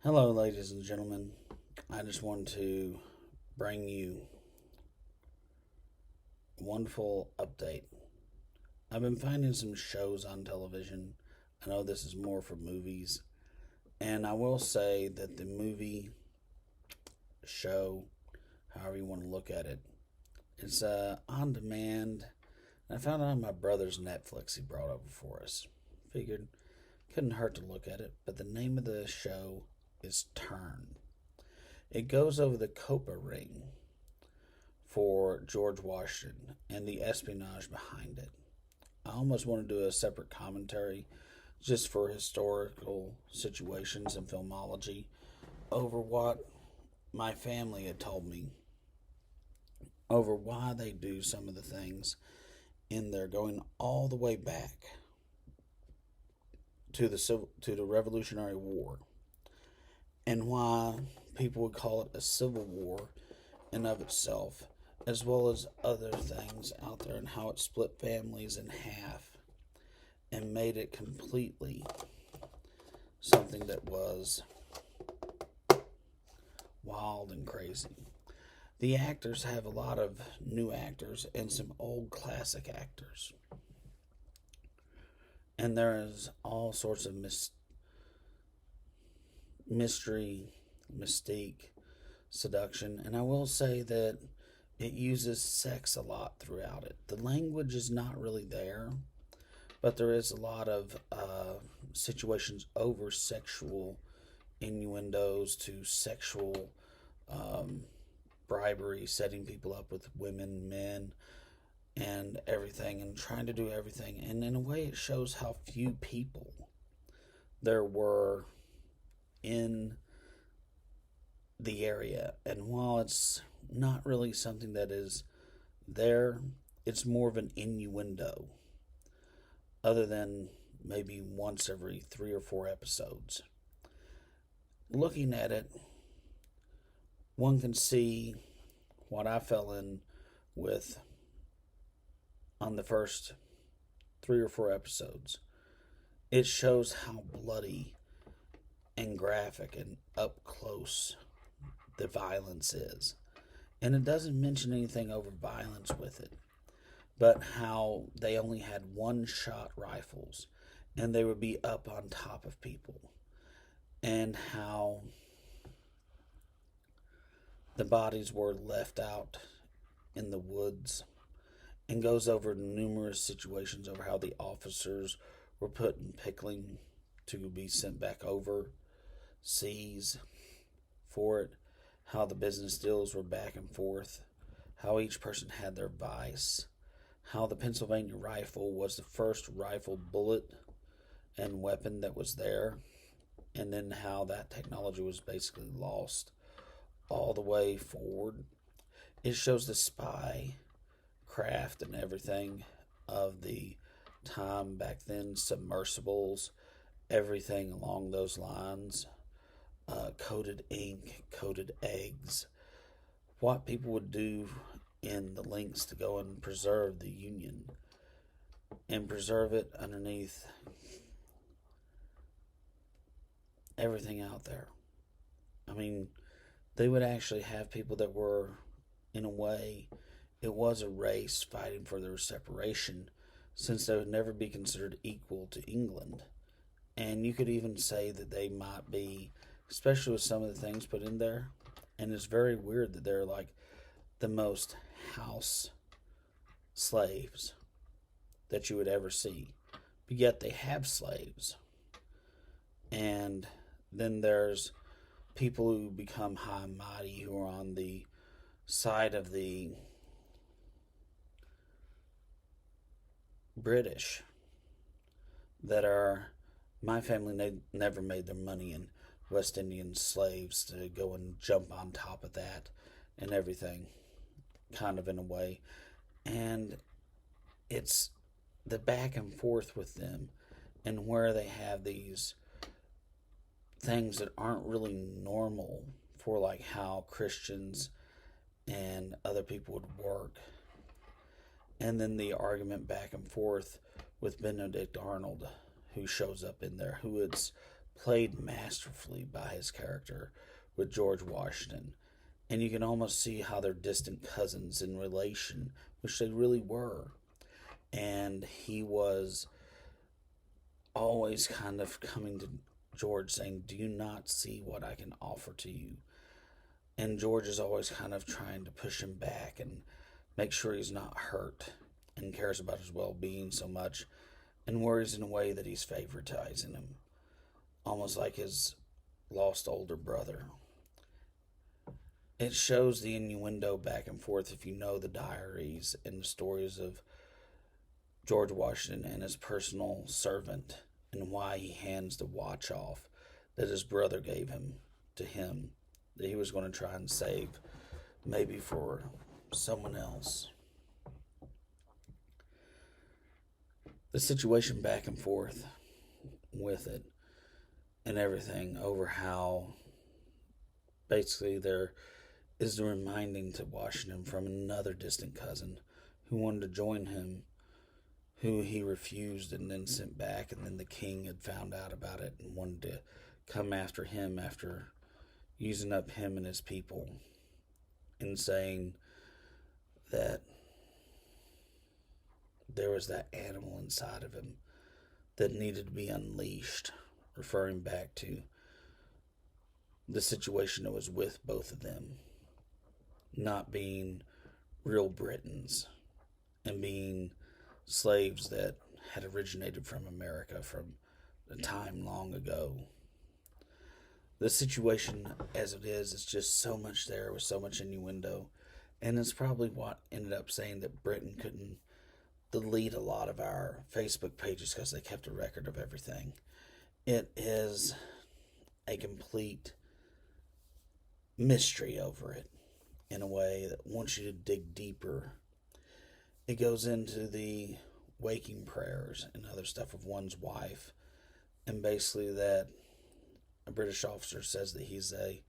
Hello, ladies and gentlemen. I just want to bring you a wonderful update. I've been finding some shows on television. I know this is more for movies, and I will say that the movie show, however you want to look at it, it's on demand. And I found it on my brother's Netflix he brought over for us. Figured couldn't hurt to look at it, but the name of the show is Turn. It goes over the Copa ring for George Washington and the espionage behind it. I almost want to do a separate commentary just for historical situations and filmology over what my family had told me over why they do some of the things in there, going all the way back to the Revolutionary War, and why people would call it a civil war in of itself, as well as other things out there, and how it split families in half and made it completely something that was wild and crazy. The actors have a lot of new actors and some old classic actors. And there is all sorts of mystery, mystique, seduction. And I will say that it uses sex a lot throughout it. The language is not really there, but there is a lot of situations over sexual innuendos to sexual bribery, setting people up with women, men, and everything, and trying to do everything. And in a way, it shows how few people there were in the area. And while it's not really something that is there, it's more of an innuendo, other than maybe once every 3 or 4 episodes. Looking at it, one can see what I fell in with on the first 3 or 4 episodes. It shows how bloody and graphic and up close the violence is. And it doesn't mention anything over violence with it, but how they only had one-shot rifles and they would be up on top of people, and how the bodies were left out in the woods, and goes over numerous situations over how the officers were put in pickling to be sent back overseas for it, how the business deals were back and forth, how each person had their vice, how the Pennsylvania rifle was the first rifle bullet and weapon that was there, and then how that technology was basically lost all the way forward. It shows the spy craft and everything of the time back then, submersibles, everything along those lines, coated ink, coated eggs, what people would do in the links to go and preserve the Union and preserve it underneath everything out there. I mean, they would actually have people that were, in a way, it was a race fighting for their separation, since they would never be considered equal to England. And you could even say that they might be, especially with some of the things put in there. And it's very weird that they're like the most house slaves that you would ever see. But yet they have slaves. And then there's people who become high and mighty, who are on the side of the British, that are, my family never made their money in West Indian slaves to go and jump on top of that and everything, kind of in a way. And it's the back and forth with them, and where they have these things that aren't really normal for like how Christians and other people would work. And then the argument back and forth with Benedict Arnold, who shows up in there, who is played masterfully by his character with George Washington. And you can almost see how they're distant cousins in relation, which they really were. And he was always kind of coming to George saying, "Do you not see what I can offer to you?" And George is always kind of trying to push him back and make sure he's not hurt and cares about his well being so much and worries in a way that he's favoritizing him, almost like his lost older brother. It shows the innuendo back and forth if you know the diaries and the stories of George Washington and his personal servant and why he hands the watch off that his brother gave him to him that he was going to try and save, maybe for someone else. The situation back and forth with it and everything over how basically there is the reminding to Washington from another distant cousin who wanted to join him, who he refused and then sent back, and then the king had found out about it and wanted to come after him after using up him and his people and saying that there was that animal inside of him that needed to be unleashed, referring back to the situation that was with both of them not being real Britons and being slaves that had originated from America from a time long ago. The situation as it is just so much there with so much innuendo, and it's probably what ended up saying that Britain couldn't delete a lot of our Facebook pages because they kept a record of everything. It is a complete mystery over it in a way that wants you to dig deeper. It goes into the waking prayers and other stuff of one's wife, and basically that a British officer says that he's a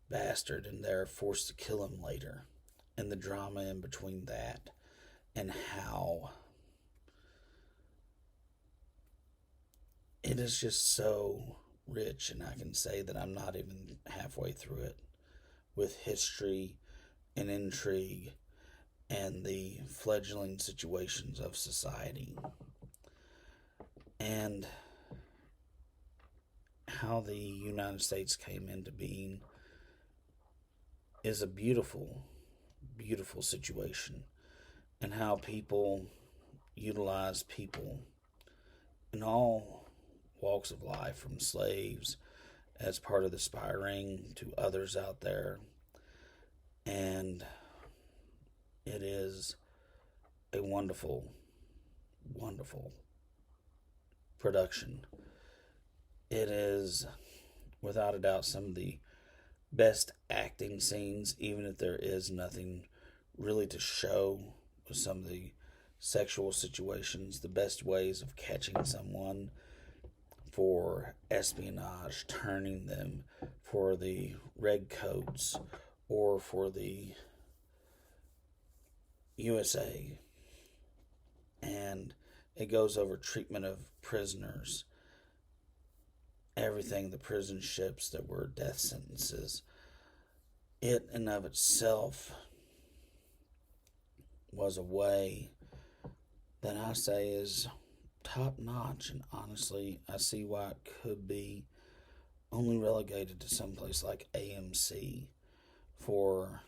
bastard and they're forced to kill him later, and the drama in between that and how it is just so rich. And I can say that I'm not even halfway through it, with history and intrigue and the fledgling situations of society and how the United States came into being is a beautiful, beautiful situation, and how people utilize people in all walks of life, from slaves as part of the spy ring to others out there. And it is a wonderful, wonderful production. It is, without a doubt, some of the best acting scenes, even if there is nothing really to show with some of the sexual situations, the best ways of catching someone for espionage, turning them for the redcoats or for the USA. And it goes over treatment of prisoners, everything, the prison ships that were death sentences. It in of itself was a way that I say is top notch, and honestly I see why it could be only relegated to someplace like AMC for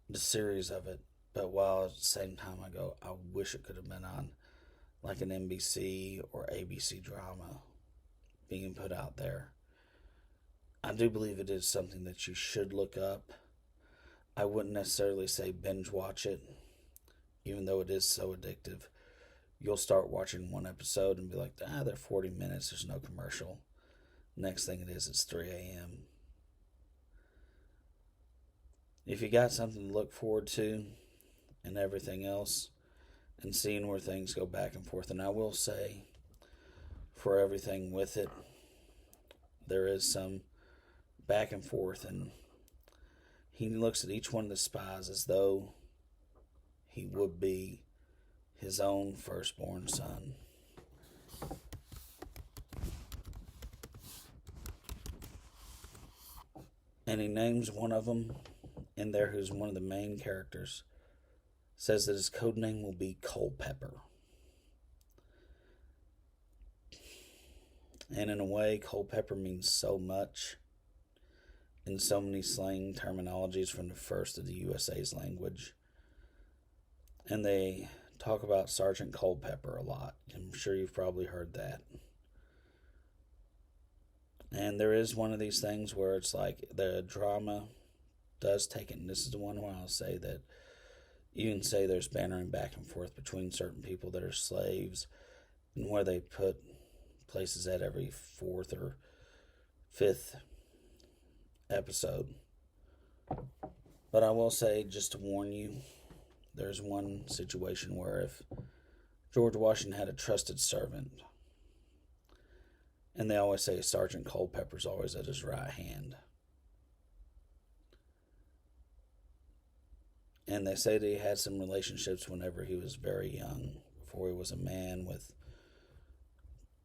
the series of it. But while at the same time I go, I wish it could have been on like an NBC or ABC drama being put out there. I do believe it is something that you should look up. I wouldn't necessarily say binge watch it, even though it is so addictive. You'll start watching one episode and be like, they're 40 minutes, there's no commercial. Next thing it is, it's 3 a.m. If you got something to look forward to and everything else, and seeing where things go back and forth, and I will say, for everything with it, there is some back and forth, and he looks at each one of the spies as though he would be his own firstborn son. And he names one of them in there who's one of the main characters. Says that his code name will be Culpepper. And in a way, Culpepper means so much in so many slang terminologies from the first of the USA's language. And they talk about Sergeant Culpepper a lot. I'm sure you've probably heard that. And there is one of these things where it's like the drama does take it. And this is the one where I'll say that you can say there's bantering back and forth between certain people that are slaves, and where they put places at every fourth or fifth episode. But I will say, just to warn you, there's one situation where if George Washington had a trusted servant, and they always say Sergeant Culpepper's always at his right hand. And they say that he had some relationships whenever he was very young, before he was a man, with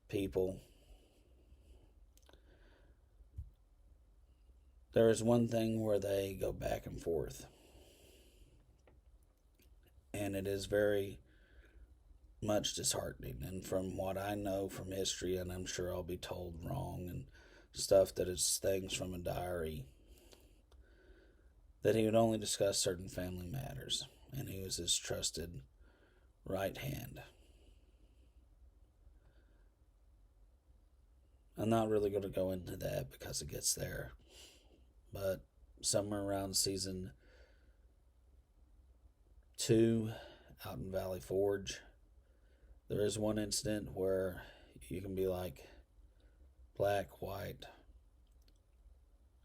people. There is one thing where they go back and forth. And it is very much disheartening. And from what I know from history, and I'm sure I'll be told wrong and stuff, that it's things from a diary, that he would only discuss certain family matters, and he was his trusted right hand. I'm not really going to go into that because it gets there, but somewhere around season 2 out in Valley Forge, there is one incident where you can be like, black, white,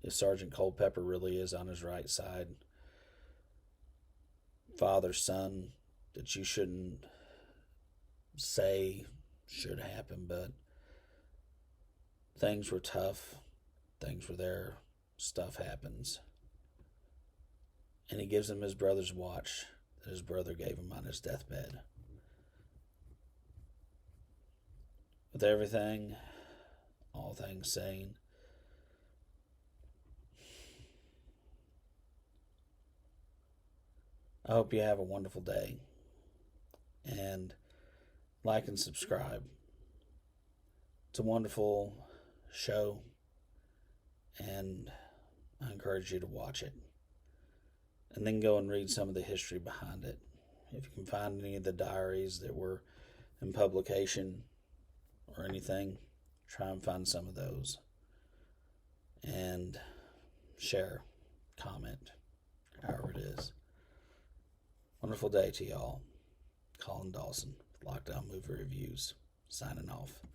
if Sergeant Culpepper really is on his right side, father, son, that you shouldn't say should happen, but things were tough, things were there, stuff happens. And he gives him his brother's watch that his brother gave him on his deathbed. With everything, all things saying, I hope you have a wonderful day, and like and subscribe. It's a wonderful show, and I encourage you to watch it, and then go and read some of the history behind it. If you can find any of the diaries that were in publication or anything, try and find some of those, and share, comment, however it is. Wonderful day to y'all. Colin Dawson, Lockdown Movie Reviews, signing off.